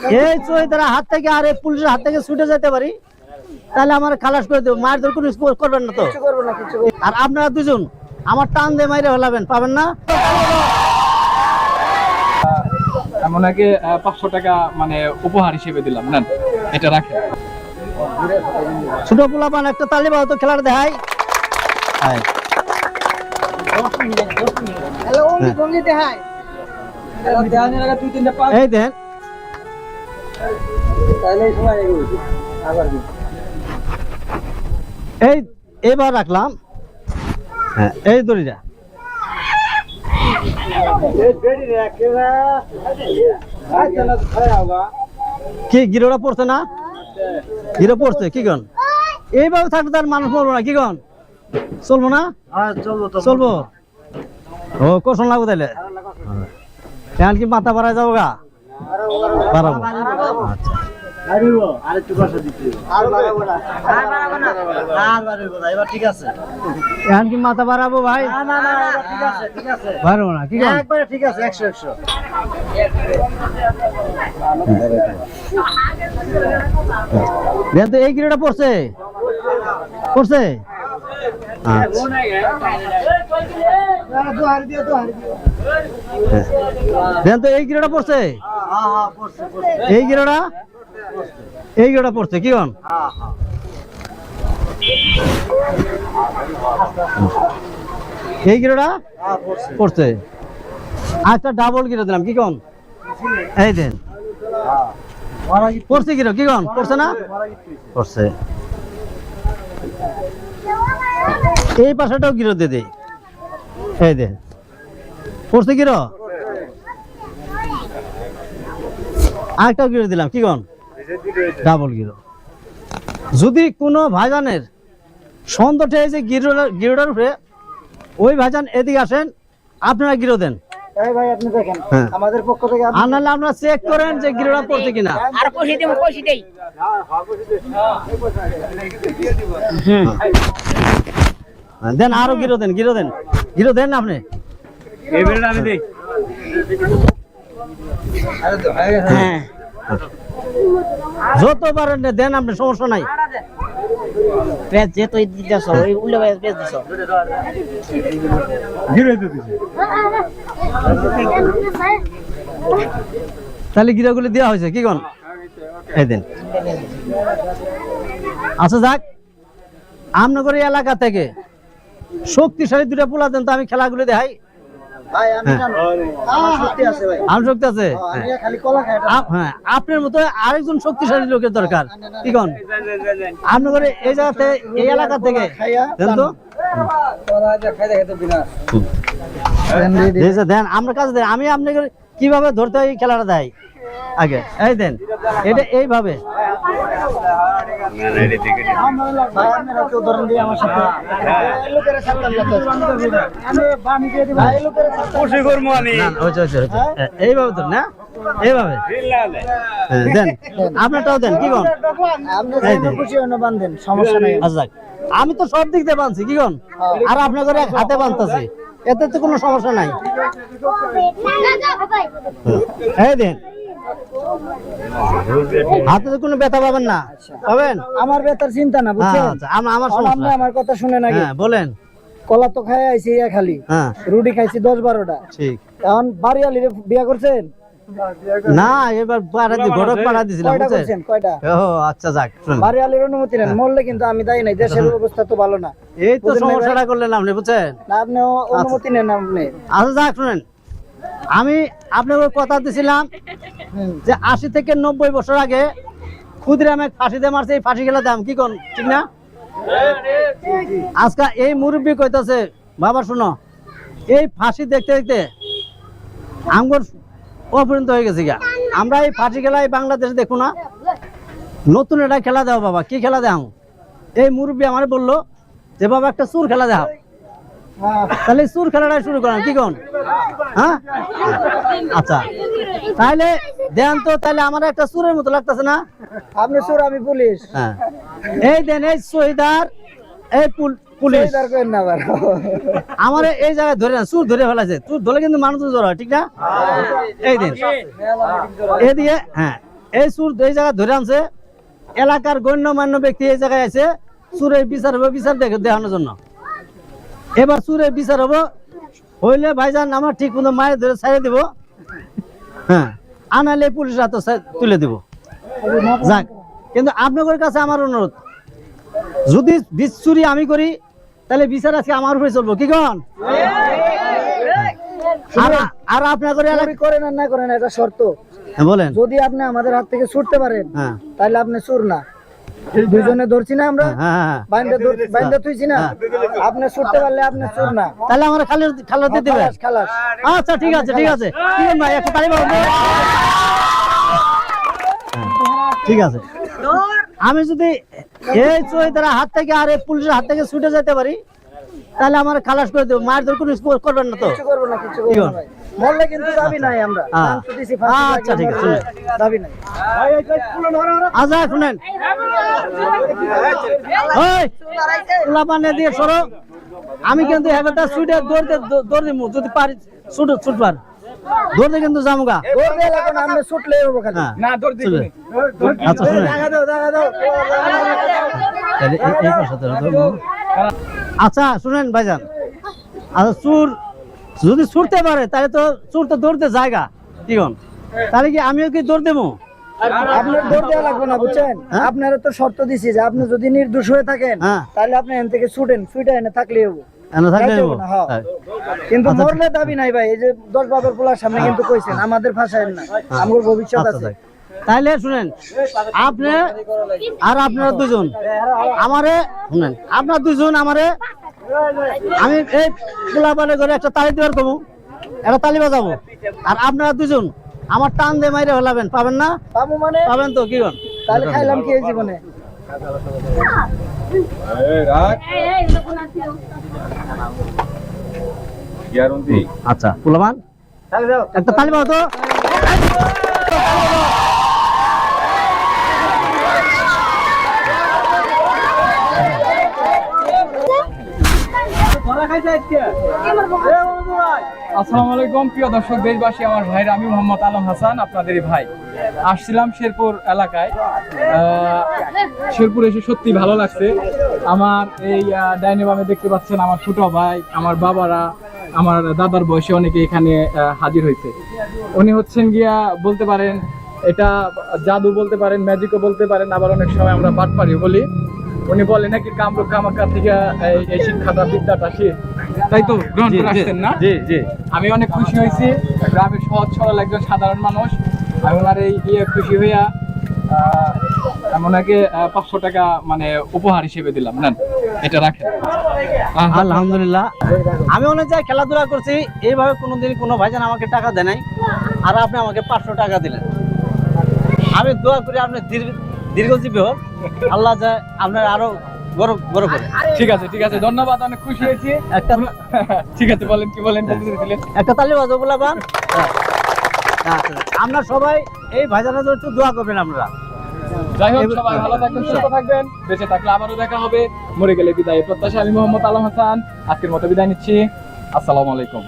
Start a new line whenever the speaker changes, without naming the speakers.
এই চোহিদারা হাত থেকে আর এই পুলিশের হাত থেকে ছুটে যেতে পারি, তাহলে আমার খালাস করে দেবো। মায়ের কোনো করবেন না তো? আর আপনারা দুজন আমার টান দিয়ে মাইরে হলাবেন, পাবেন না?
ওনাকে 500 টাকা মানে উপহার হিসেবে দিলাম, নেন এটা রাখেন।
ছোট পোলাপান একটা তালি বাও তো, খেলাটা দেখাই। এই দেন, এই এবার রাখলাম। হ্যাঁ, এই দড়িটা কি গিরোটা পড়ছে না? গিরো পড়ছে কি গন? এইভাবে থাকলে তার মানুষ মরবো না, কি গন? চলবো না? চলবো। ও কখন লাগবো তাহলে? এখন কি মাথা বাড়ায় যাবো গা? বাড়াবো। এখন কি মাথা বাড়াবো ভাই? বাড়াবো না, কি গন? ঠিক আছে, 100 তো এই গিরোটা পড়ছে পড়ছে। দেন তো এই গিরোটা পড়ছে, এই গিরোটা, এই গিরোটা পড়ছে কি গন? এই গিরোটা পড়ছে। আচ্ছা ডাবল গিরো দিলাম, কি গন? এই দেন পড়ছে গিরো, কি গন? পড়ছে না? পড়ছে। এই পাশাটাও গিরো দিয়ে দেই, এই দেন পড়ছে গিরো। আরেকটাও গিরো দিলাম, কি গন? ডাবল গিরো। যদি কোনো ভাইজানের সন্দেহ এই যে গিরোটার উপরে, ওই ভাইজান এদিকে আসেন, আপনারা গিরো দেন। আমাদের পক্ষ থেকে আপনারা চেক করেন যে গিরোটা পড়ছে কিনা। আর কষি দেব, কষি দেই। দেন আরো গিরো দেন, গিরো দেন, গিরো দেন না আপনি। এই বেলটা আমি দেই। হ্যাঁ, যত পারেন দেন আপনি, সমস্যা নাই। পেজ যে তো দিতেছ, ওই উল্টো পেজ দিছ। তাহলে গিরাগুলি দেওয়া হয়েছে, কি কোন? এই দিন আচ্ছা যাক, আমনগর এলাকা থেকে শক্তিশালী দুটা পোলা দেন তো, আমি খেলাগুলি দেখাই। শক্তি আছে, হ্যাঁ আপনার মতো আরেকজন শক্তিশালী লোকের দরকার, কি কোন? আমনগর এই জায়গাতে, এই এলাকা থেকে দেন তো। দেন আমরা কাছে দেন, আমি আপনাকে কিভাবে ধরতে হয় খেলাটা দেয় আগে। এই দেন এটা এইভাবে। এইভাবে তো না, এইভাবে দেন, আপনারটাও দেন, কি কোন? সমস্যা নেই। আচ্ছা আমি তো সব দিক দিয়ে বাঁধছি, কি কোন? আর আপনার ঘরে হাতে বাঁধতেছি, এতে তো কোনো সমস্যা নাই। এই দেন, হাতে তো কোনো ব্যথা পাবেন না, পাবেন?
আমার ব্যথার চিন্তা না, বুঝছেন? আমার কথা শুনে না,
বলেন।
কলা তো খাই আইছি খালি, রুটি খাইছি 10-12টা। ঠিক, এখন বাড়িয়ালির বিয়া করছেন
না? এবার ঘটক পাড়া দিছিলাম,
কয়টা?
ও আচ্ছা যাক,
বাড়িয়ালির অনুমতি নেন, মরলে কিন্তু আমি দায়ী নাই, দেশের অবস্থা তো ভালো না।
এই তো সমস্যাটা করলেন আপনি, বুঝছেন?
না, আপনি অনুমতি নেন আপনি।
আচ্ছা যাক, শুনেন, আমি আপনাকে কথা দিছিলাম যে 80 থেকে 90 বছর আগে ক্ষুদিরামে ফাঁসি দিয়ে মারছে, এই ফাঁসি গেলে দাম, কি কোন? ঠিক না? আজকে এই মুরব্বী কইতাছে, বাবা শুনো, এই ফাঁসি দেখতে দেখতে আঙ্গুর অপরিণত হয়ে গেছে গা। আমরা এই ফাঁসি খেলা এই বাংলাদেশে দেখো না, নতুন একটা খেলা দাও বাবা। কি খেলা দাও? এই মুরব্বী আমার বললো যে বাবা একটা চুর খেলা দাও। তাহলে চুর খেলাটা শুরু করেন, কি কোন? হ্যাঁ আচ্ছা, তাহলে দেন তো। তাহলে আমার একটা চুরের মতো লাগতেছে না?
আপনি চোর, আমি পুলিশ।
হ্যাঁ, এই দেন, এই শহীদার, এই পুলিশ আমার এই জায়গায় ধরে না, চুর ধরে ফেলাছে। চুর ধরে কিন্তু মানুষ জ্বর হয়, ঠিক না? এই দিন এদিকে, হ্যাঁ এই চুর এই জায়গায় ধরে আনছে, এলাকার গণ্যমান্য ব্যক্তি এই জায়গায় আছে, চুরের বিচার হবে, বিচার দেখানোর জন্য। এবার চুরের বিচার হবো, হইলে ভাইজান আমার ঠিক মতো মায়ের ধরে ছাড়িয়ে দিব, হ্যাঁ, আনালে পুলিশ হাতে তুলে দিব। যাক, কিন্তু আপনাদের কাছে আমার অনুরোধ, যদি বীজ চুরি আমি করি তাহলে বিচার আজকে আমার উপরে চলবো, কি কন? আর আপনাদের
চুরি করেন আর না করেন এটা শর্ত।
বলেন,
যদি আপনি আমাদের হাত থেকে ছুটতে পারেন
হ্যাঁ
তাহলে আপনি চোর না। দুজনে ধরছি না আমরা,
হ্যাঁ হ্যাঁ,
বাইন্দা তুইছি না, আপনি ছুটতে পারলে আপনি চোর না।
তাহলে আমরা খালো দিয়ে দেবে।
খালাস খালাস।
আচ্ছা ঠিক আছে, ঠিক আছে, কি ভাই একটা তালি বাজাবো। ঠিক আছে, আমি যদি এই চোরের হাত থেকে আর এই পুলিশের হাত থেকে ছুটে যেতে পারি তাহলে আমার খালাস করে দেবো, মায়ের ধর কোনো করবেন না তো?
কিছু করবো না, কিছু করবো না ভাই। মরলে কিন্তু দাবি নাই আমরা।
হ্যাঁ।
দাম তো দিছি, ফাঁসি লাগে,
আচ্ছা, ঠিক আছে,
মরলে দাবি নাই।
আচ্ছা শুনেন, ওই পোলাপানে দিয়ে সরো, আমি কিন্তু হেবেটা ছুটে দৌড় দিব, যদি পারি ছুটবার দৌড়তে কিন্তু যামুগা।
দৌড় দিয়ে লাগবে না, আপনি ছুটলেই হবো খালি।
হ্যাঁ,
না দৌড় দিবি না।
আচ্ছা শুনেন,
জায়গা দাও, জায়গা দাও।
তাহলে এই পাশে ধরো। আচ্ছা শুনেন ভাইজান, আচ্ছা চুর যদি ছুটতে পারে তাহলে তো চুর তো দৌড়তে জায়গা, কি হন? তাহলে কি আমিও কি দৌড় দেবো?
আপনার দৌড় দেওয়া লাগবে না, বুঝছেন?
হ্যাঁ?
আপনারা তো শর্ত দিছি যে আপনি যদি নির্দোষ হয়ে থাকেন
হ্যাঁ।
তাহলে আপনি এখান থেকে ছুটেন, ছুটে এনে থাকলেই হবো।
এনে থাকলে
যাইতে
নেবো?
হবে না, হ্যাঁ।
তাই।
কিন্তু
আচ্ছা,
মরলে দাবি নাই ভাই। এই যে 10 বাবার পোলার সামনে কিন্তু কইছেন আমাদের ভাষায় না, আমার ভবিষ্যৎ
আচ্ছা,
আছে।
তাই। তাইলে শুনেন, আপনি আর আপনারা দুজন আমারে শুনেন, আপনার দুজন আমারে, আমি এই পোলাপানে করে একটা তালি দেওয়ার কমু, একটা তালি বাজাবো, আর আপনারা দুজন আমার টান দিয়ে মাইরে হলাবেন, পাবেন না?
বাবু মানে
পাবেন তো, কি কন?
তাহলে খাইলাম কি এই জীবনে?
আচ্ছা পোলাপান একটা তালি বাজাও তো।
আসসালামু আলাইকুম প্রিয় দর্শক দেশবাসী, আমার ভাইরা, আমি মোহাম্মদ আলম হাসান, আপনাদেরই ভাই। আসছিলাম শেরপুর এলাকায়। শেরপুর এসে সত্যি ভালো লাগছে। আমার এই ডাইনে বামে দেখতে পাচ্ছেন আমার ছোট ভাই, আমার বাবারা, আমার দাদার বয়সে অনেকে এখানে হাজির হয়েছে। উনি হচ্ছেন গিয়া বলতে পারেন এটা জাদু বলতে পারেন, ম্যাজিকও বলতে পারেন, আবার অনেক সময় আমরা বাটপাড়িও বলি। উনি বলে নাকি কামরূপ কামাখ্যা থেকে এই শিক্ষাটা বিদ্যাটা শিখ, তাই তো গ্রহণ করে আসছেন না?
জি জি,
আমি অনেক খুশি হয়েছি। গ্রামের সহজ সরল একজন সাধারণ মানুষ, আমি ওনার এই খুশি হইয়া ওনাকে 500 টাকা মানে উপহার হিসেবে দিলাম। নেন, এটা রাখেন।
আলহামদুলিল্লাহ। আমি অনেক জায়গায় খেলাধুলা করছি, এইভাবে কোনোদিন কোনো ভাইজান আমাকে টাকা দেয় নাই, আর আপনি আমাকে 500 টাকা দিলেন। আমি দোয়া করি আপনি দীর্ঘজীবী হোক, আল্লাহ যায় আপনার আরো বড় বড় করে।
ঠিক আছে, ঠিক আছে, ধন্যবাদ, অনেক খুশি হয়েছি।
একটা
ঠিক আছে, বলেন কি বলেন, বলতে দিলেন।
একটা তালি বাজো বলাবান। আমরা সবাই এই ভাইজানের জন্য একটু দোয়া করবেন আপনারা।
যাই হোক, সবাই ভালো থাকবেন, সুস্থ থাকবেন, বেঁচে থাকলে আবারও দেখা হবে, মরে গেলে বিদায় প্রত্যাশা। আমি মোহাম্মদ আলম হাসান আজকের মতো বিদায় নিচ্ছি। আসসালামু আলাইকুম।